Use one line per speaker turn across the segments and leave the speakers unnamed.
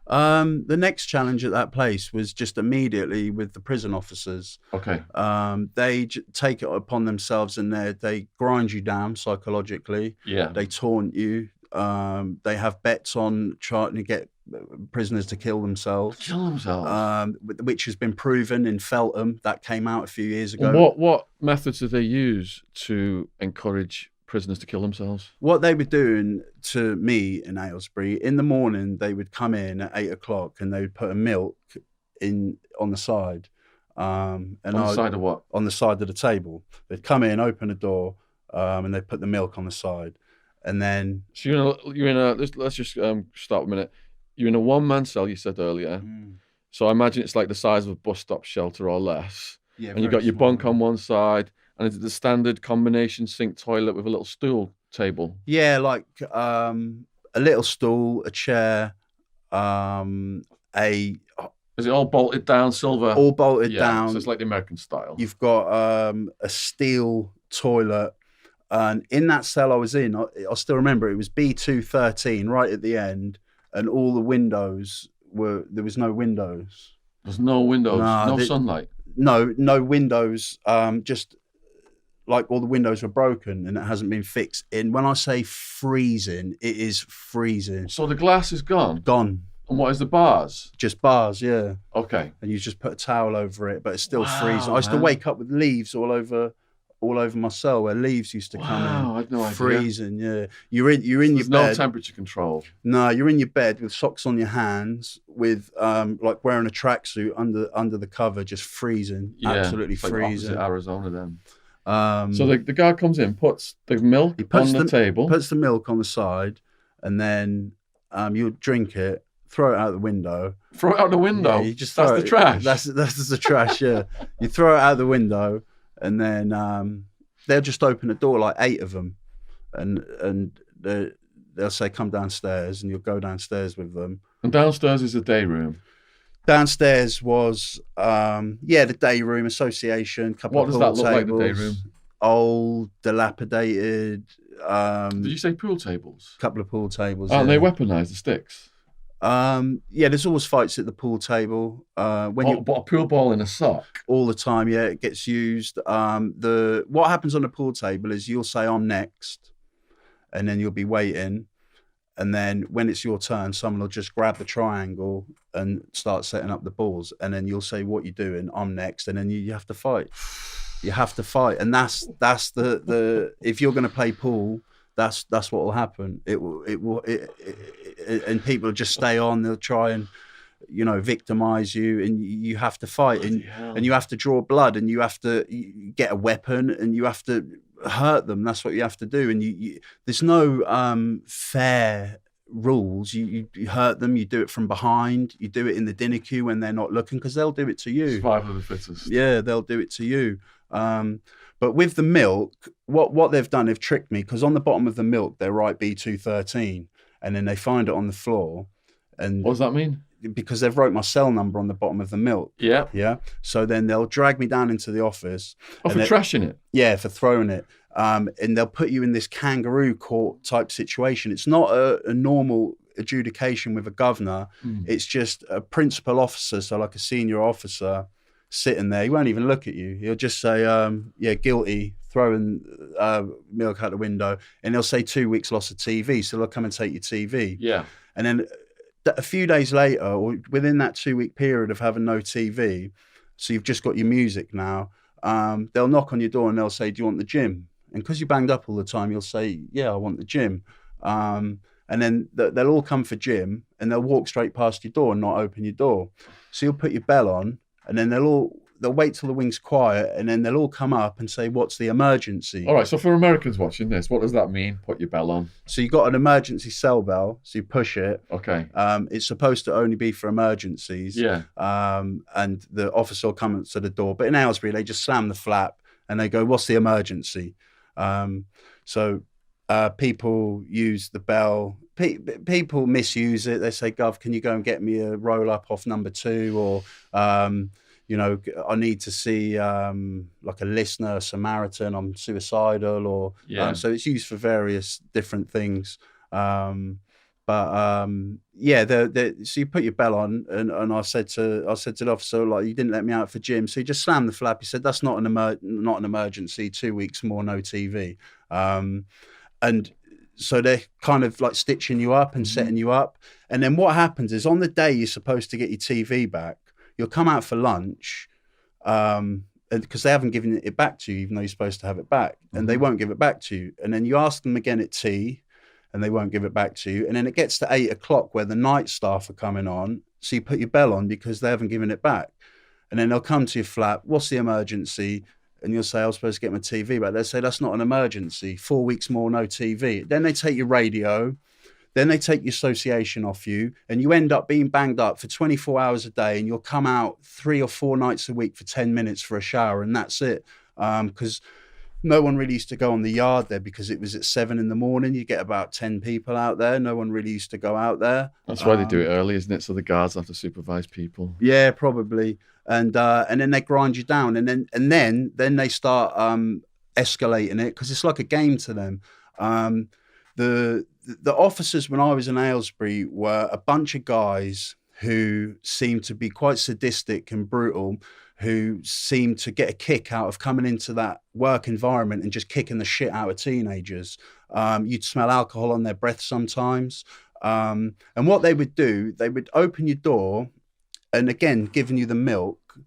The next challenge at that place was just immediately with the prison officers.
Okay.
Take it upon themselves, and they grind you down psychologically.
Yeah.
They taunt you. They have bets on trying to get prisoners to kill themselves,
Kill themselves.
which has been proven in Feltham. That came out a few years
And
ago.
what methods do they use to encourage prisoners to kill themselves?
What they were doing to me in Aylesbury, in the morning, they would come in at 8 o'clock and they would put a milk in on the side.
On the side of what?
On the side of the table. They'd come in, open the door, and they'd put the milk on the side. And then...
So let's just stop a minute. You're in a one-man cell, you said earlier. So I imagine it's like the size of a bus stop shelter or less.
Yeah,
and you've got your bunk on one side, and is it the standard combination sink toilet with a little stool table?
Yeah, like a little stool, a chair,
Is it all bolted down, silver?
All bolted down.
So it's like the American style.
You've got a steel toilet. And in that cell I was in, I still remember it was B213 right at the end, and all the windows there was no windows.
There's no windows, no sunlight.
No windows. Just like all the windows were broken and it hasn't been fixed. And when I say freezing, it is freezing.
So the glass is gone?
Gone.
And what is the bars?
Just bars, yeah.
Okay.
And you just put a towel over it, but it's still freezing. I used to wake up with leaves all over my cell, where leaves used to come in.
I had no idea.
Freezing, yeah. You're in your bed.
No temperature control.
No, you're in your bed with socks on your hands, with like wearing a tracksuit under the cover, just freezing. Yeah, absolutely freezing.
Like Arizona then. So the guard comes in, puts the milk on the table.
Puts the milk on the side, and then you drink it, throw it out the window.
Throw it out the window?
Yeah, that's
the trash?
That's the trash, yeah. You throw it out the window, and then they'll just open the door, like 8 of them, and they'll say, come downstairs, and you'll go downstairs with them.
And downstairs is the day room?
Downstairs was, the day room association.
What does that look like, the day room?
Old, dilapidated.
Did you say pool tables?
A couple of pool tables.
And they weaponise the sticks?
There's always fights at the pool table.
But a pool ball in a sock?
All the time, yeah, it gets used. What happens on the pool table is you'll say, I'm next, and then you'll be waiting. And then when it's your turn, someone will just grab the triangle and start setting up the balls. And then you'll say, what you doing? I'm next. And then you have to fight. You have to fight. And that's the if you're going to play pool, that's what will happen. It will, and people will just stay on. They'll try and, victimize you, and you have to fight, and you have to draw blood, and you have to get a weapon, and you have to hurt them. That's what you have to do. And there's no fair rules. You hurt them, you do it from behind, you do it in the dinner queue when they're not looking, because they'll do it to you.
Survival of the fittest.
Yeah, they'll do it to you. But with the milk, what they've done, they've tricked me, because on the bottom of the milk they write B213, and then they find it on the floor. And
what does that mean?
Because they've wrote my cell number on the bottom of the milk. Yeah. So then they'll drag me down into the office.
For trashing it?
Yeah, for throwing it. And they'll put you in this kangaroo court type situation. It's not a normal adjudication with a governor. It's just a principal officer, so like a senior officer, sitting there. He won't even look at you. He'll just say, guilty, throwing milk out the window. And he'll say 2 weeks loss of TV. So they'll come and take your TV.
Yeah.
And then a few days later, or within that 2 week period of having no TV, so you've just got your music now, they'll knock on your door and they'll say, do you want the gym? And because you're banged up all the time, you'll say, yeah, I want the gym. And then they'll all come for gym, and they'll walk straight past your door and not open your door. So you'll put your bell on, and then they'll wait till the wing's quiet, and then they'll all come up and say, what's the emergency?
All right, so for Americans watching this, what does that mean, put your bell on?
So you've got an emergency cell bell, so you push it.
Okay.
It's supposed to only be for emergencies.
Yeah.
And the officer will come to the door. But in Aylesbury, they just slam the flap, and they go, what's the emergency? So people use the bell. People misuse it. They say, Gov, can you go and get me a roll up off number 2? Or, I need to see like a listener, a Samaritan, I'm suicidal. Or so it's used for various different things. But yeah, so you put your bell on, and I said to the officer, like, you didn't let me out for gym, so he just slammed the flap. He said, that's not an emergency. 2 weeks more, no TV. And so they're kind of like stitching you up and setting you up. And then what happens is, on the day you're supposed to get your TV back, you'll come out for lunch, because they haven't given it back to you, even though you're supposed to have it back, and they won't give it back to you. And then you ask them again at tea, and they won't give it back to you. And then it gets to 8 o'clock where the night staff are coming on. So you put your bell on because they haven't given it back. And then they'll come to your flat. What's the emergency? And you'll say, I was supposed to get my TV back. They'll say, that's not an emergency. 4 weeks more, no TV. Then they take your radio. Then they take your association off you. And you end up being banged up for 24 hours a day. And you'll come out 3 or 4 nights a week for 10 minutes for a shower. And that's it. Because no one really used to go on the yard there, because it was at 7 a.m. You get about 10 people out there. No one really used to go out there.
That's why they do it early, isn't it? So the guards have to supervise people.
Yeah, probably. And then they grind you down, and then they start escalating it, because it's like a game to them. The officers when I was in Aylesbury were a bunch of guys who seemed to be quite sadistic and brutal, who seemed to get a kick out of coming into that work environment and just kicking the shit out of teenagers. You'd smell alcohol on their breath sometimes. And what they would do, they would open your door, and again, giving you the milk,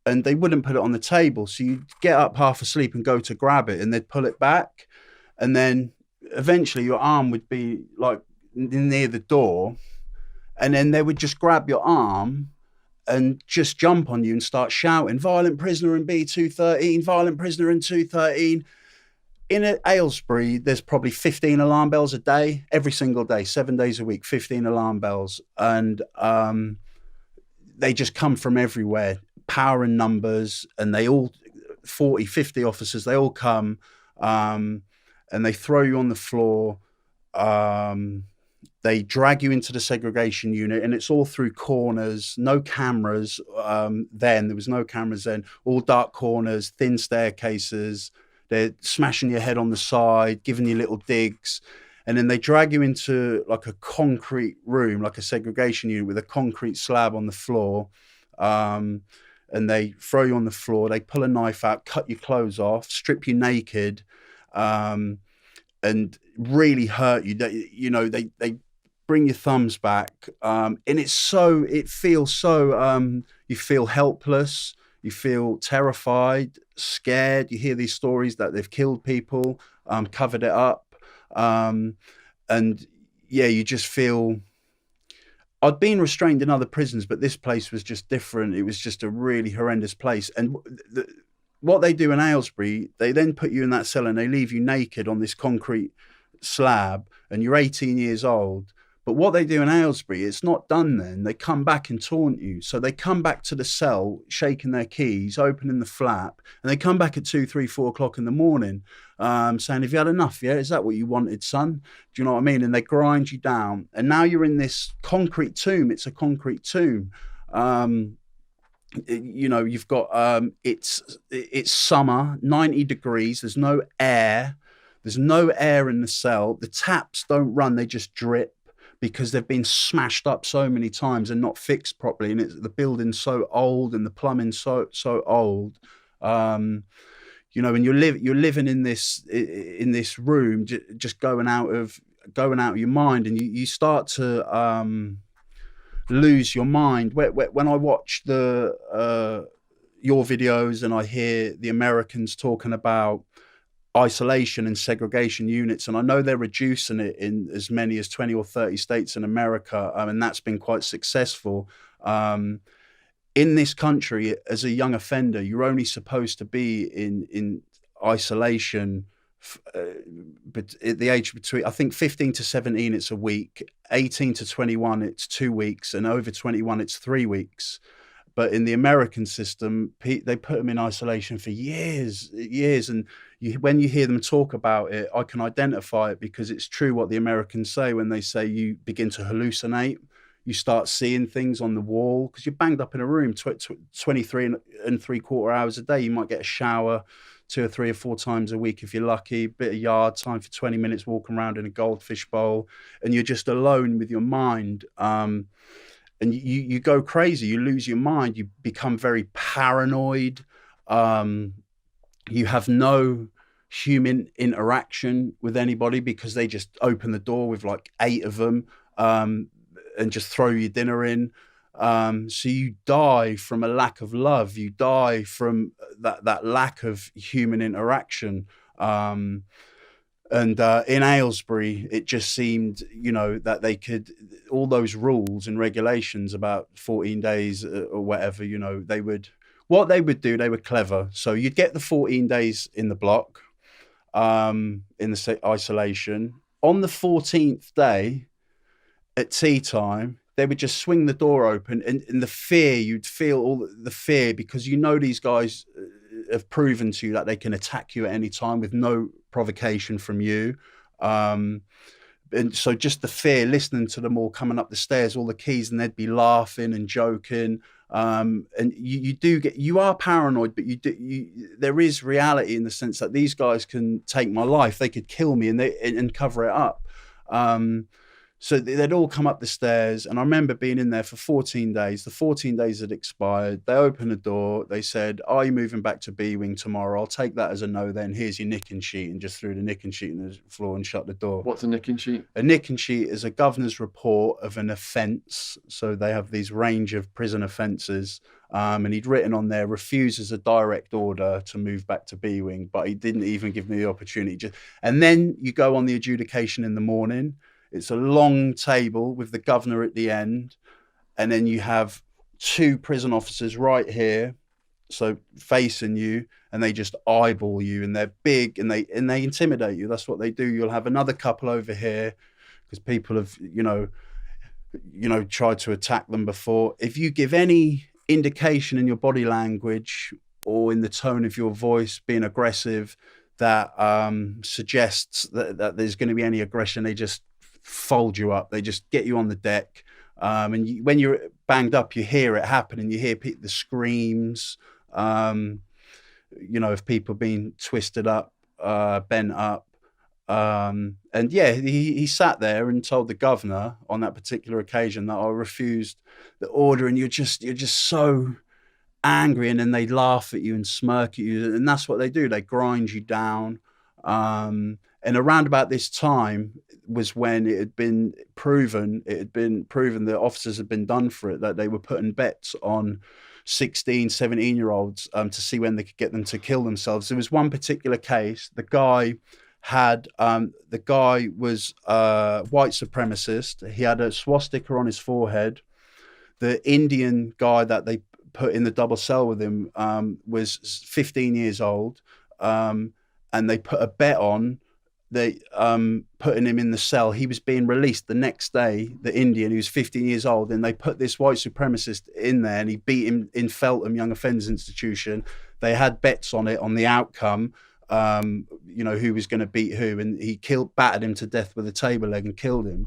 and they wouldn't put it on the table. So you'd get up half asleep and go to grab it, and they'd pull it back. And then eventually your arm would be like near the door, and then they would just grab your arm and just jump on you and start shouting, violent prisoner in B213, violent prisoner in 213. In Aylesbury, there's probably 15 alarm bells a day, every single day, 7 days a week, 15 alarm bells. And they just come from everywhere, power in numbers, and they all, 40, 50 officers, they all come, and they throw you on the floor. They drag you into the segregation unit, and it's all through corners, no cameras. Then there was no cameras then, all dark corners, thin staircases. They're smashing your head on the side, giving you little digs. And then they drag you into like a concrete room, like a segregation unit with a concrete slab on the floor. And they throw you on the floor. They pull a knife out, cut your clothes off, strip you naked, and really hurt you. They bring your thumbs back. And it feels so, you feel helpless. You feel terrified, scared. You hear these stories that they've killed people, covered it up. And yeah, you just feel. I'd been restrained in other prisons, but this place was just different. It was just a really horrendous place. And what they do in Aylesbury, they then put you in that cell and they leave you naked on this concrete slab, and you're 18 years old. But what they do in Aylesbury, it's not done then. They come back and taunt you. So they come back to the cell, shaking their keys, opening the flap, and they come back at 2, 3, 4 o'clock in the morning, saying, have you had enough? Yeah, is that what you wanted, son? Do you know what I mean? And they grind you down. And now you're in this concrete tomb. It's a concrete tomb. You've got, it's summer, 90 degrees. There's no air. There's no air in the cell. The taps don't run. They just drip, because they've been smashed up so many times and not fixed properly. And the building's so old and the plumbing's so old. And you're living in this room, just going out of your mind, and you start to lose your mind. When I watch your videos and I hear the Americans talking about isolation and segregation units, and I know they're reducing it in as many as 20 or 30 states in America, and that's been quite successful. In this country, as a young offender, you're only supposed to be in isolation, but at the age between, I think, 15 to 17 it's a week, 18 to 21 it's 2 weeks, and over 21 it's 3 weeks. But in the American system, they put them in isolation for years. And when you hear them talk about it, I can identify it, because it's true what the Americans say when they say you begin to hallucinate. You start seeing things on the wall, because you're banged up in a room 23 and 3/4 hours a day. You might get a shower 2 or 3 or 4 times a week if you're lucky, bit of yard time for 20 minutes walking around in a goldfish bowl, and you're just alone with your mind. And you go crazy, you lose your mind, you become very paranoid. You have no human interaction with anybody because they just open the door with like 8 of them, and just throw your dinner in. So you die from a lack of love. You die from that lack of human interaction. And in Aylesbury, it just seemed, that they could, all those rules and regulations about 14 days or whatever, what they would do, they were clever. So you'd get the 14 days in the block, in the isolation. On the 14th day at tea time, they would just swing the door open, and the fear, you'd feel all the fear, because these guys have proven to you that they can attack you at any time with no provocation from you. And so just the fear, listening to them all coming up the stairs, all the keys, and they'd be laughing and joking. And you are paranoid, but there is reality in the sense that these guys can take my life. They could kill me and cover it up. So they'd all come up the stairs, and I remember being in there for 14 days. The 14 days had expired. They opened the door. They said, "Are you moving back to B Wing tomorrow?" I'll take that as a no then. "Here's your nicking sheet," and just threw the nicking sheet on the floor and shut the door.
What's a nicking sheet?
A nicking sheet is a governor's report of an offence. So they have these range of prison offences. And he'd written on there, refuses a direct order to move back to B Wing, but he didn't even give me the opportunity. And then you go on the adjudication in the morning. It's a long table with the governor at the end. And then you have 2 prison officers right here, so facing you, and they just eyeball you, and they're big, and they intimidate you. That's what they do. You'll have another couple over here because people have, tried to attack them before. If you give any indication in your body language or in the tone of your voice being aggressive that suggests that there's going to be any aggression, they just fold you up. They just get you on the deck. And when you're banged up, you hear it happen, and you hear the screams, of people being twisted up, bent up. And yeah, he sat there and told the governor on that particular occasion that I refused the order, and you're just so angry, and then they laugh at you and smirk at you, and that's what they do. They grind you down. And around about this time was when it had been proven, the officers had been done for it, that they were putting bets on 16, 17-year-olds to see when they could get them to kill themselves. There was one particular case, the guy was a white supremacist. He had a swastika on his forehead. The Indian guy that they put in the double cell with him was 15 years old. And they put a bet on putting him in the cell. He was being released the next day, the Indian, who was 15 years old, and they put this white supremacist in there, and he beat him in Feltham Young Offenders Institution. They had bets on it, on the outcome, who was going to beat who, and he battered him to death with a table leg and killed him.